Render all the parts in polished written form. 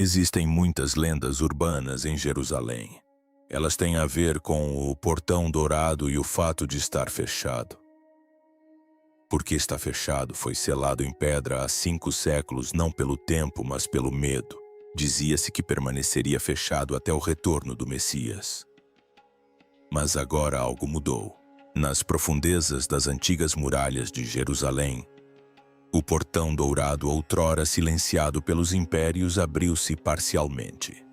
Existem muitas lendas urbanas em Jerusalém. Elas têm a ver com o portão dourado e o fato de estar fechado. Porque está fechado, foi selado em pedra há 5 séculos, não pelo tempo, mas pelo medo. Dizia-se que permaneceria fechado até o retorno do Messias. Mas agora algo mudou. Nas profundezas das antigas muralhas de Jerusalém, o portão dourado, outrora silenciado pelos impérios, abriu-se parcialmente.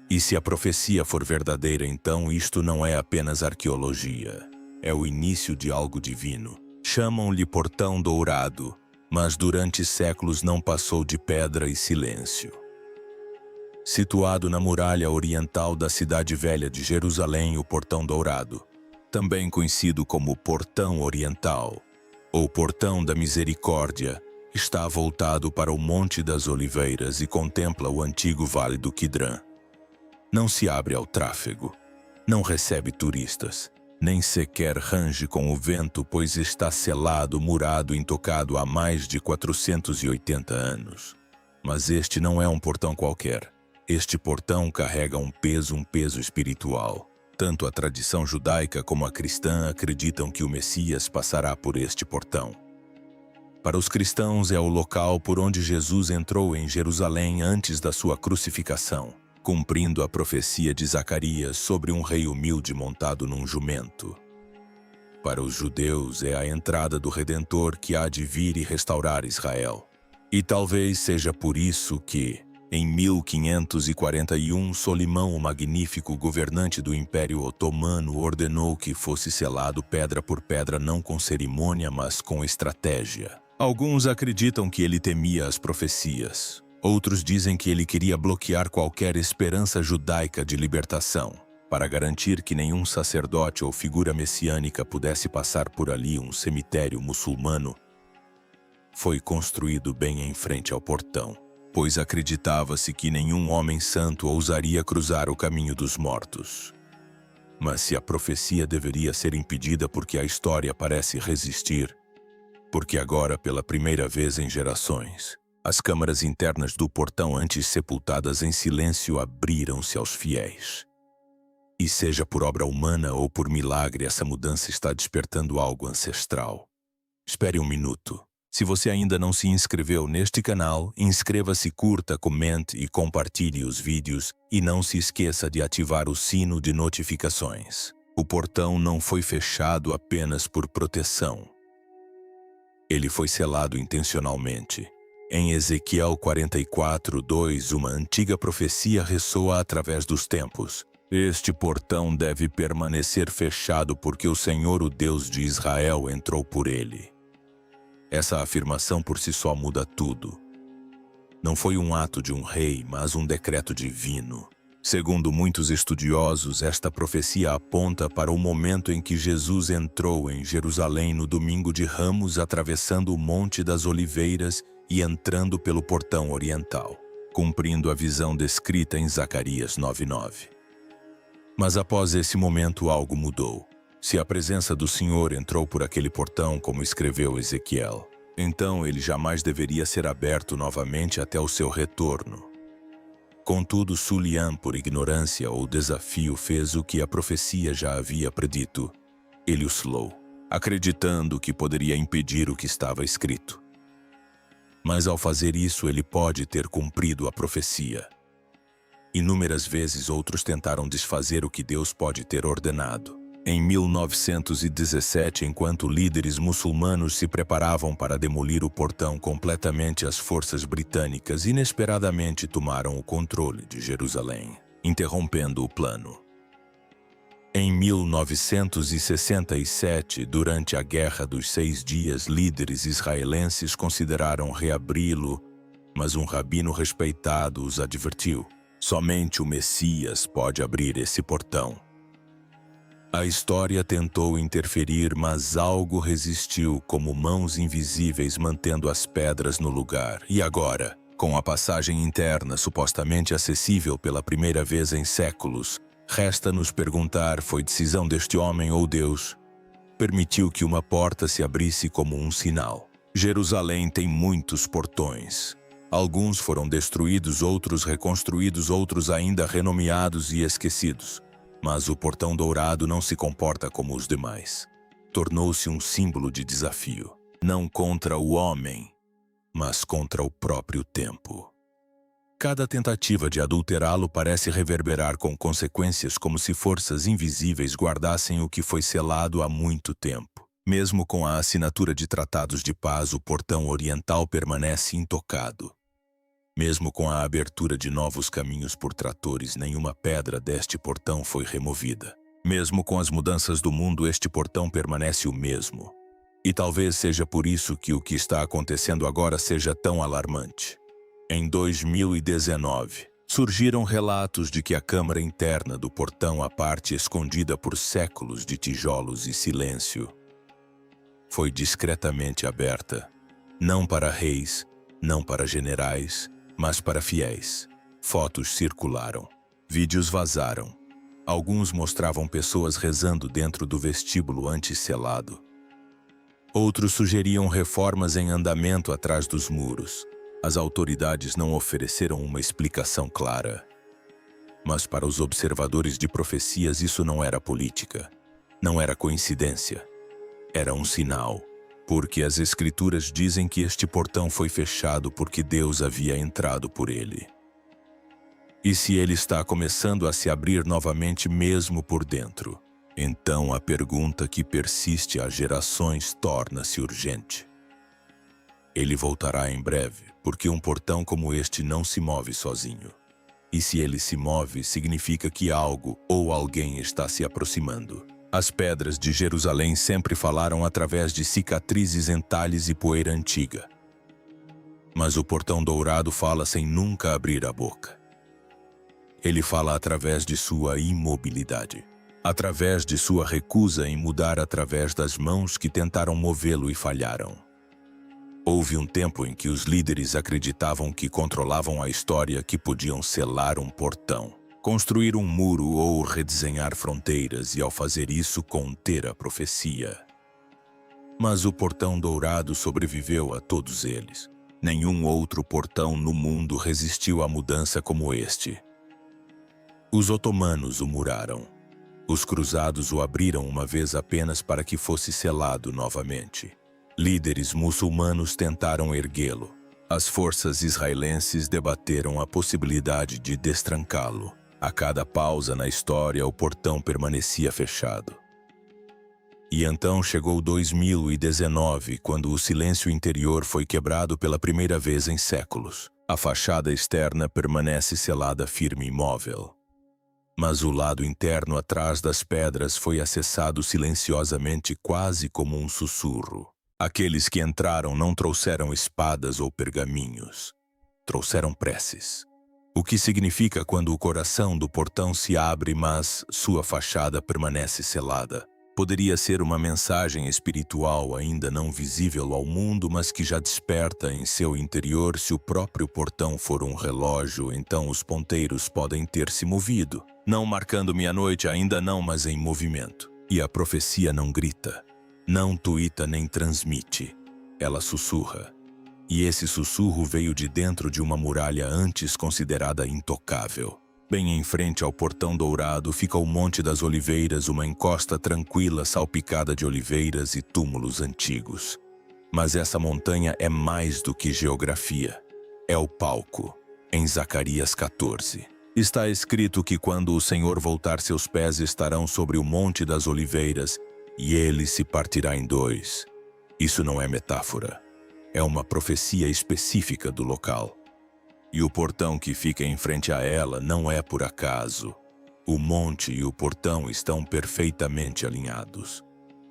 E se a profecia for verdadeira, então isto não é apenas arqueologia. É o início de algo divino. Chamam-lhe portão dourado, mas durante séculos não passou de pedra e silêncio. Situado na muralha oriental da cidade velha de Jerusalém, o portão dourado, também conhecido como Portão Oriental, ou Portão da Misericórdia, está voltado para o Monte das Oliveiras e contempla o antigo Vale do Quidrã. Não se abre ao tráfego, não recebe turistas, nem sequer range com o vento, pois está selado, murado, intocado há mais de 480 anos. Mas este não é um portão qualquer. Este portão carrega um peso espiritual. Tanto a tradição judaica como a cristã acreditam que o Messias passará por este portão. Para os cristãos é o local por onde Jesus entrou em Jerusalém antes da sua crucificação, cumprindo a profecia de Zacarias sobre um rei humilde montado num jumento. Para os judeus é a entrada do Redentor que há de vir e restaurar Israel. E talvez seja por isso que, em 1541, Solimão o Magnífico, governante do Império Otomano, ordenou que fosse selado pedra por pedra, não com cerimônia, mas com estratégia. Alguns acreditam que ele temia as profecias. Outros dizem que ele queria bloquear qualquer esperança judaica de libertação, para garantir que nenhum sacerdote ou figura messiânica pudesse passar por ali. Um cemitério muçulmano foi construído bem em frente ao portão, pois acreditava-se que nenhum homem santo ousaria cruzar o caminho dos mortos. Mas se a profecia deveria ser impedida porque a história parece resistir, porque agora, pela primeira vez em gerações, as câmaras internas do portão, antes sepultadas em silêncio, abriram-se aos fiéis. E seja por obra humana ou por milagre, essa mudança está despertando algo ancestral. Espere um minuto. Se você ainda não se inscreveu neste canal, inscreva-se, curta, comente e compartilhe os vídeos, e não se esqueça de ativar o sino de notificações. O portão não foi fechado apenas por proteção. Ele foi selado intencionalmente. Em Ezequiel 44:2, uma antiga profecia ressoa através dos tempos. Este portão deve permanecer fechado porque o Senhor, o Deus de Israel, entrou por ele. Essa afirmação por si só muda tudo. Não foi um ato de um rei, mas um decreto divino. Segundo muitos estudiosos, esta profecia aponta para o momento em que Jesus entrou em Jerusalém no domingo de Ramos, atravessando o Monte das Oliveiras e entrando pelo portão oriental, cumprindo a visão descrita em Zacarias 9:9. Mas após esse momento algo mudou. Se a presença do Senhor entrou por aquele portão, como escreveu Ezequiel, então ele jamais deveria ser aberto novamente até o seu retorno. Contudo, Suliam, por ignorância ou desafio, fez o que a profecia já havia predito. Ele o selou, acreditando que poderia impedir o que estava escrito. Mas ao fazer isso, ele pode ter cumprido a profecia. Inúmeras vezes outros tentaram desfazer o que Deus pode ter ordenado. Em 1917, enquanto líderes muçulmanos se preparavam para demolir o portão completamente, as forças britânicas inesperadamente tomaram o controle de Jerusalém, interrompendo o plano. Em 1967, durante a Guerra dos 6 Dias, líderes israelenses consideraram reabri-lo, mas um rabino respeitado os advertiu: somente o Messias pode abrir esse portão. A história tentou interferir, mas algo resistiu, como mãos invisíveis mantendo as pedras no lugar. E agora, com a passagem interna supostamente acessível pela primeira vez em séculos, resta nos perguntar: foi decisão deste homem ou Deus? Permitiu que uma porta se abrisse como um sinal. Jerusalém tem muitos portões. Alguns foram destruídos, outros reconstruídos, outros ainda renomeados e esquecidos. Mas o portão dourado não se comporta como os demais. Tornou-se um símbolo de desafio, não contra o homem, mas contra o próprio tempo. Cada tentativa de adulterá-lo parece reverberar com consequências como se forças invisíveis guardassem o que foi selado há muito tempo. Mesmo com a assinatura de tratados de paz, o portão oriental permanece intocado. Mesmo com a abertura de novos caminhos por tratores, nenhuma pedra deste portão foi removida. Mesmo com as mudanças do mundo, este portão permanece o mesmo. E talvez seja por isso que o que está acontecendo agora seja tão alarmante. Em 2019, surgiram relatos de que a câmara interna do portão, a parte escondida por séculos de tijolos e silêncio, foi discretamente aberta. Não para reis, não para generais, mas para fiéis. Fotos circularam. Vídeos vazaram. Alguns mostravam pessoas rezando dentro do vestíbulo anti-selado. Outros sugeriam reformas em andamento atrás dos muros. As autoridades não ofereceram uma explicação clara. Mas para os observadores de profecias isso não era política. Não era coincidência. Era um sinal. Porque as Escrituras dizem que este portão foi fechado porque Deus havia entrado por ele. E se ele está começando a se abrir novamente mesmo por dentro, então a pergunta que persiste há gerações torna-se urgente. Ele voltará em breve, porque um portão como este não se move sozinho. E se ele se move, significa que algo ou alguém está se aproximando. As pedras de Jerusalém sempre falaram através de cicatrizes, entalhes e poeira antiga. Mas o portão dourado fala sem nunca abrir a boca. Ele fala através de sua imobilidade, através de sua recusa em mudar, através das mãos que tentaram movê-lo e falharam. Houve um tempo em que os líderes acreditavam que controlavam a história, que podiam selar um portão, construir um muro ou redesenhar fronteiras, e ao fazer isso conter a profecia. Mas o portão dourado sobreviveu a todos eles. Nenhum outro portão no mundo resistiu à mudança como este. Os otomanos o muraram. Os cruzados o abriram uma vez apenas para que fosse selado novamente. Líderes muçulmanos tentaram erguê-lo. As forças israelenses debateram a possibilidade de destrancá-lo. A cada pausa na história, o portão permanecia fechado. E então chegou 2019, quando o silêncio interior foi quebrado pela primeira vez em séculos. A fachada externa permanece selada, firme e imóvel. Mas o lado interno, atrás das pedras, foi acessado silenciosamente, quase como um sussurro. Aqueles que entraram não trouxeram espadas ou pergaminhos. Trouxeram preces. O que significa quando o coração do portão se abre, mas sua fachada permanece selada. Poderia ser uma mensagem espiritual ainda não visível ao mundo, mas que já desperta em seu interior. Se o próprio portão for um relógio, então os ponteiros podem ter se movido. Não marcando meia-noite, ainda não, mas em movimento. E a profecia não grita, não tuita nem transmite. Ela sussurra. E esse sussurro veio de dentro de uma muralha antes considerada intocável. Bem em frente ao portão dourado fica o Monte das Oliveiras, uma encosta tranquila salpicada de oliveiras e túmulos antigos. Mas essa montanha é mais do que geografia. É o palco. Em Zacarias 14. Está escrito que quando o Senhor voltar, seus pés estarão sobre o Monte das Oliveiras e ele se partirá em dois. Isso não é metáfora. É uma profecia específica do local. E o portão que fica em frente a ela não é por acaso. O monte e o portão estão perfeitamente alinhados.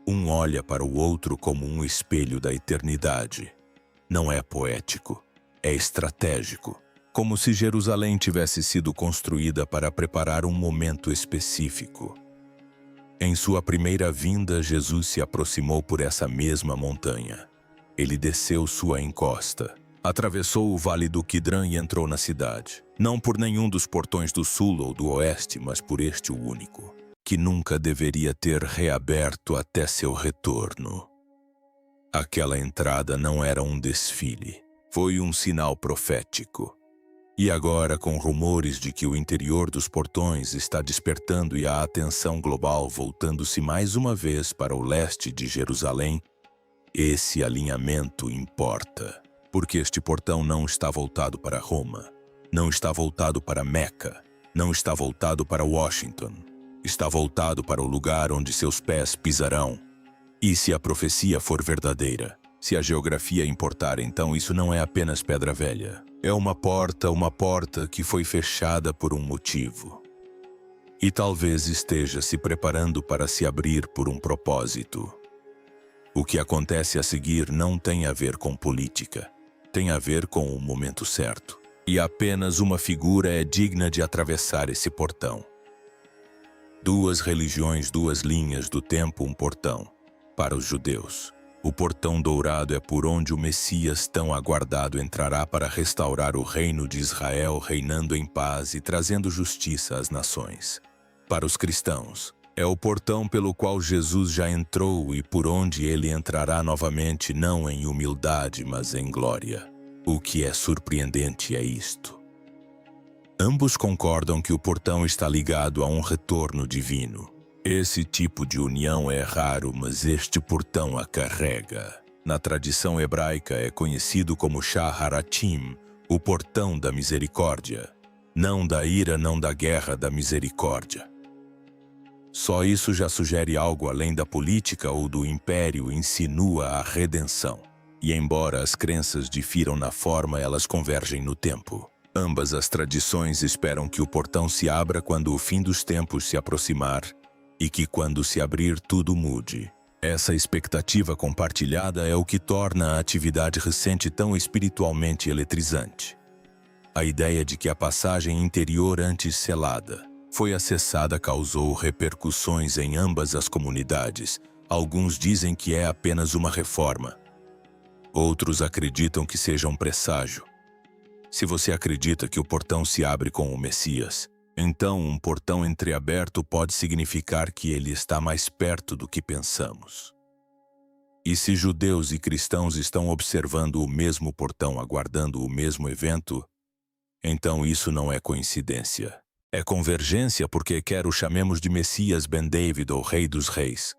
Um olha para o outro como um espelho da eternidade. Não é poético, é estratégico. Como se Jerusalém tivesse sido construída para preparar um momento específico. Em sua primeira vinda, Jesus se aproximou por essa mesma montanha. Ele desceu sua encosta, atravessou o vale do Quidrã e entrou na cidade. Não por nenhum dos portões do sul ou do oeste, mas por este o único, que nunca deveria ter reaberto até seu retorno. Aquela entrada não era um desfile. Foi um sinal profético. E agora, com rumores de que o interior dos portões está despertando e a atenção global voltando-se mais uma vez para o leste de Jerusalém, esse alinhamento importa, porque este portão não está voltado para Roma, não está voltado para Meca, não está voltado para Washington, está voltado para o lugar onde seus pés pisarão. E se a profecia for verdadeira, se a geografia importar, então isso não é apenas pedra velha. É uma porta que foi fechada por um motivo. E talvez esteja se preparando para se abrir por um propósito. O que acontece a seguir não tem a ver com política. Tem a ver com o momento certo. E apenas uma figura é digna de atravessar esse portão. Duas religiões, duas linhas do tempo, um portão. Para os judeus, o portão dourado é por onde o Messias tão aguardado entrará para restaurar o reino de Israel, reinando em paz e trazendo justiça às nações. Para os cristãos, é o portão pelo qual Jesus já entrou e por onde ele entrará novamente, não em humildade, mas em glória. O que é surpreendente é isto. Ambos concordam que o portão está ligado a um retorno divino. Esse tipo de união é raro, mas este portão a carrega. Na tradição hebraica é conhecido como Shaharatim, o portão da misericórdia. Não da ira, não da guerra, da misericórdia. Só isso já sugere algo além da política ou do império, insinua a redenção. E embora as crenças difiram na forma, elas convergem no tempo. Ambas as tradições esperam que o portão se abra quando o fim dos tempos se aproximar, e que quando se abrir tudo mude. Essa expectativa compartilhada é o que torna a atividade recente tão espiritualmente eletrizante. A ideia de que a passagem interior antes selada foi acessada causou repercussões em ambas as comunidades. Alguns dizem que é apenas uma reforma. Outros acreditam que seja um presságio. Se você acredita que o portão se abre com o Messias, então um portão entreaberto pode significar que ele está mais perto do que pensamos. E se judeus e cristãos estão observando o mesmo portão, aguardando o mesmo evento, então isso não é coincidência. É convergência porque quer o chamemos de Messias Ben David ou Rei dos Reis.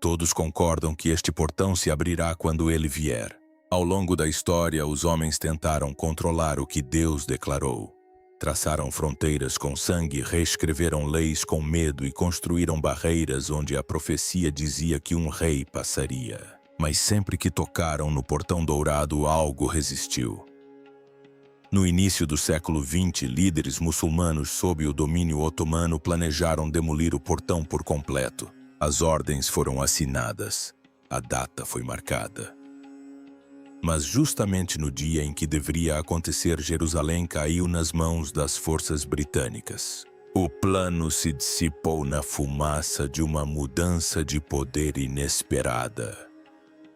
Todos concordam que este portão se abrirá quando ele vier. Ao longo da história, os homens tentaram controlar o que Deus declarou. Traçaram fronteiras com sangue, reescreveram leis com medo e construíram barreiras onde a profecia dizia que um rei passaria. Mas sempre que tocaram no portão dourado, algo resistiu. No início do século XX, líderes muçulmanos sob o domínio otomano planejaram demolir o portão por completo. As ordens foram assinadas. A data foi marcada. Mas justamente no dia em que deveria acontecer, Jerusalém caiu nas mãos das forças britânicas. O plano se dissipou na fumaça de uma mudança de poder inesperada.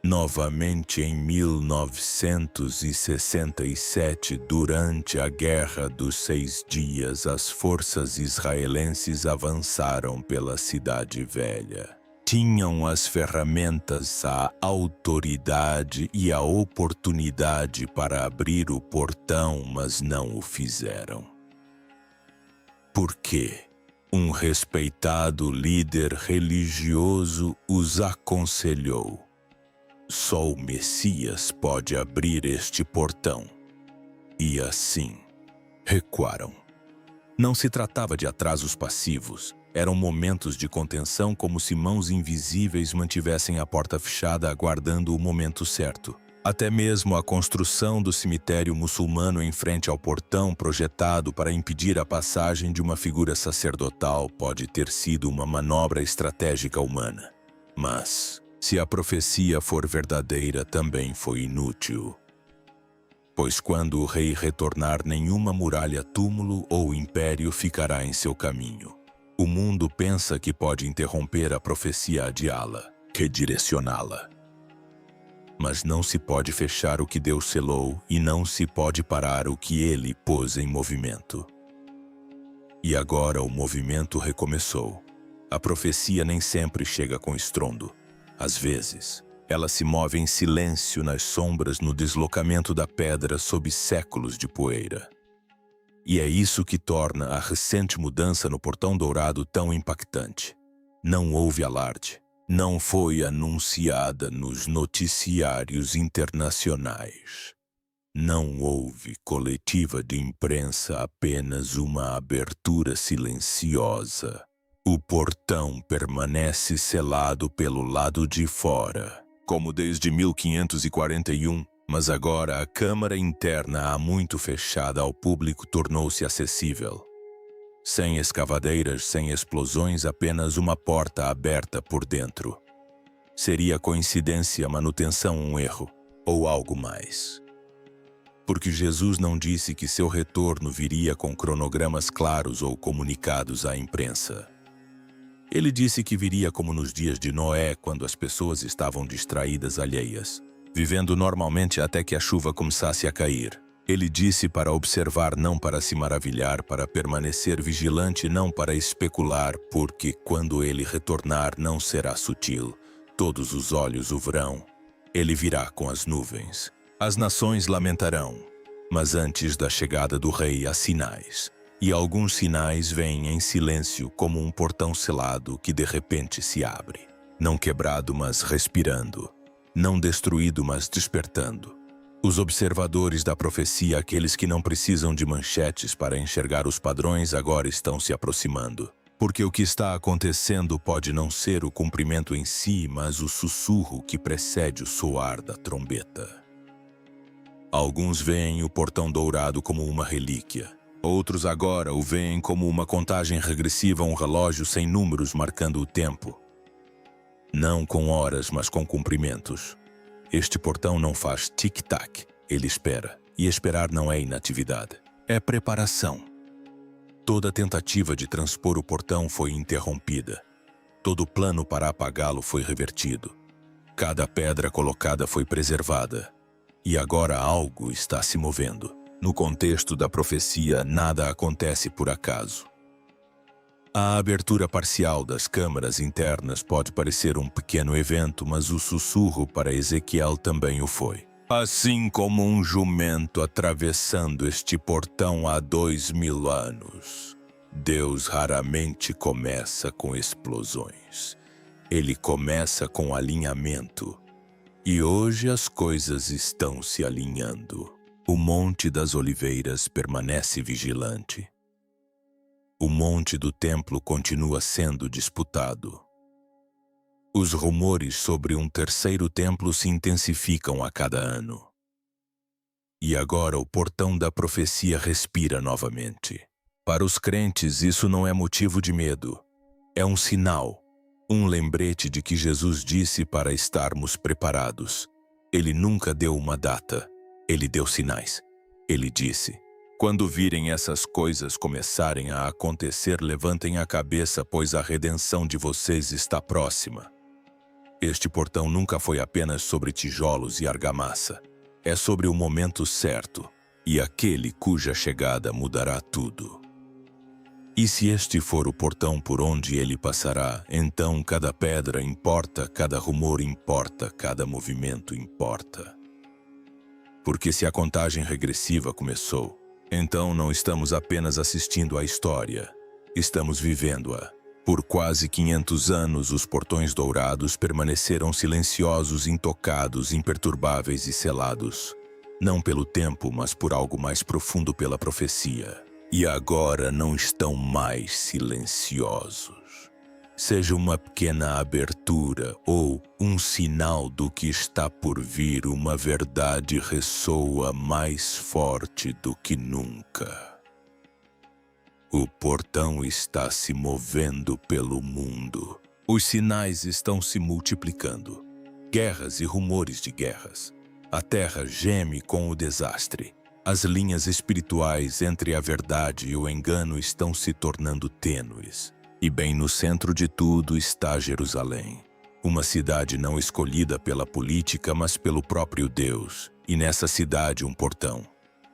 Novamente em 1967, durante a Guerra dos 6 Dias, as forças israelenses avançaram pela Cidade Velha. Tinham as ferramentas, a autoridade e a oportunidade para abrir o portão, mas não o fizeram. Por quê? Um respeitado líder religioso os aconselhou. Só o Messias pode abrir este portão. E assim, recuaram. Não se tratava de atrasos passivos. Eram momentos de contenção, como se mãos invisíveis mantivessem a porta fechada aguardando o momento certo. Até mesmo a construção do cemitério muçulmano em frente ao portão projetado para impedir a passagem de uma figura sacerdotal pode ter sido uma manobra estratégica humana. Mas, se a profecia for verdadeira, também foi inútil. Pois quando o rei retornar, nenhuma muralha, túmulo ou império ficará em seu caminho. O mundo pensa que pode interromper a profecia, adiá-la, redirecioná-la. Mas não se pode fechar o que Deus selou e não se pode parar o que Ele pôs em movimento. E agora o movimento recomeçou. A profecia nem sempre chega com estrondo. Às vezes, Ela se move em silêncio nas sombras no deslocamento da pedra sob séculos de poeira. E é isso que torna a recente mudança no Portão Dourado tão impactante. Não houve alarde. Não foi anunciada nos noticiários internacionais. Não houve coletiva de imprensa, apenas uma abertura silenciosa. O portão permanece selado pelo lado de fora, como desde 1541, mas agora a câmara interna há muito fechada ao público tornou-se acessível. Sem escavadeiras, sem explosões, apenas uma porta aberta por dentro. Seria coincidência, manutenção, um erro, ou algo mais? Porque Jesus não disse que seu retorno viria com cronogramas claros ou comunicados à imprensa. Ele disse que viria como nos dias de Noé, quando as pessoas estavam distraídas alheias, vivendo normalmente até que a chuva começasse a cair. Ele disse para observar, não para se maravilhar, para permanecer vigilante, não para especular, porque quando ele retornar não será sutil. Todos os olhos o verão. Ele virá com as nuvens. As nações lamentarão. Mas antes da chegada do rei há sinais. E alguns sinais vêm em silêncio, como um portão selado que de repente se abre. Não quebrado, mas respirando. Não destruído, mas despertando. Os observadores da profecia, aqueles que não precisam de manchetes para enxergar os padrões, agora estão se aproximando. Porque o que está acontecendo pode não ser o cumprimento em si, mas o sussurro que precede o soar da trombeta. Alguns veem o Portão Dourado como uma relíquia. Outros agora o veem como uma contagem regressiva, um relógio sem números marcando o tempo. Não com horas, mas com cumprimentos. Este portão não faz tic-tac, ele espera. E esperar não é inatividade, é preparação. Toda tentativa de transpor o portão foi interrompida. Todo plano para apagá-lo foi revertido. Cada pedra colocada foi preservada. E agora algo está se movendo. No contexto da profecia, nada acontece por acaso. A abertura parcial das câmaras internas pode parecer um pequeno evento, mas o sussurro para Ezequiel também o foi. Assim como um jumento atravessando este portão há 2000 anos, Deus raramente começa com explosões. Ele começa com alinhamento. E hoje as coisas estão se alinhando. O Monte das Oliveiras permanece vigilante. O Monte do Templo continua sendo disputado. Os rumores sobre um terceiro templo se intensificam a cada ano. E agora o portão da profecia respira novamente. Para os crentes, isso não é motivo de medo. É um sinal, um lembrete de que Jesus disse para estarmos preparados. Ele nunca deu uma data, ele deu sinais. Ele disse: quando virem essas coisas começarem a acontecer, levantem a cabeça, pois a redenção de vocês está próxima. Este portão nunca foi apenas sobre tijolos e argamassa. É sobre o momento certo, e aquele cuja chegada mudará tudo. E se este for o portão por onde ele passará, então cada pedra importa, cada rumor importa, cada movimento importa. Porque se a contagem regressiva começou, então não estamos apenas assistindo à história, estamos vivendo-a. Por quase 500 anos, os portões dourados permaneceram silenciosos, intocados, imperturbáveis e selados. Não pelo tempo, mas por algo mais profundo, pela profecia. E agora não estão mais silenciosos. Seja uma pequena abertura ou um sinal do que está por vir, uma verdade ressoa mais forte do que nunca. O portão está se movendo pelo mundo. Os sinais estão se multiplicando. Guerras e rumores de guerras. A terra geme com o desastre. As linhas espirituais entre a verdade e o engano estão se tornando tênues. E bem no centro de tudo está Jerusalém. Uma cidade não escolhida pela política, mas pelo próprio Deus. E nessa cidade um portão.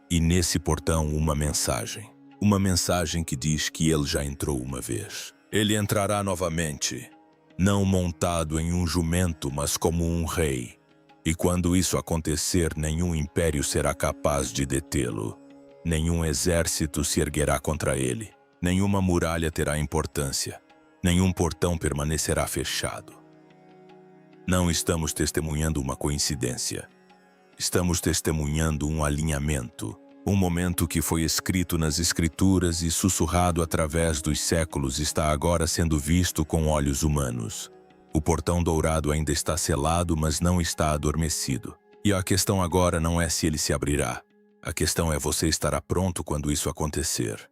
E nesse portão uma mensagem. Uma mensagem que diz que ele já entrou uma vez. Ele entrará novamente. não montado em um jumento, mas como um rei. E quando isso acontecer, nenhum império será capaz de detê-lo. Nenhum exército se erguerá contra ele. Nenhuma muralha terá importância. Nenhum portão permanecerá fechado. Não estamos testemunhando uma coincidência. Estamos testemunhando um alinhamento. Um momento que foi escrito nas Escrituras e sussurrado através dos séculos está agora sendo visto com olhos humanos. O portão dourado ainda está selado, mas não está adormecido. E a questão agora não é se ele se abrirá. A questão é você estará pronto quando isso acontecer.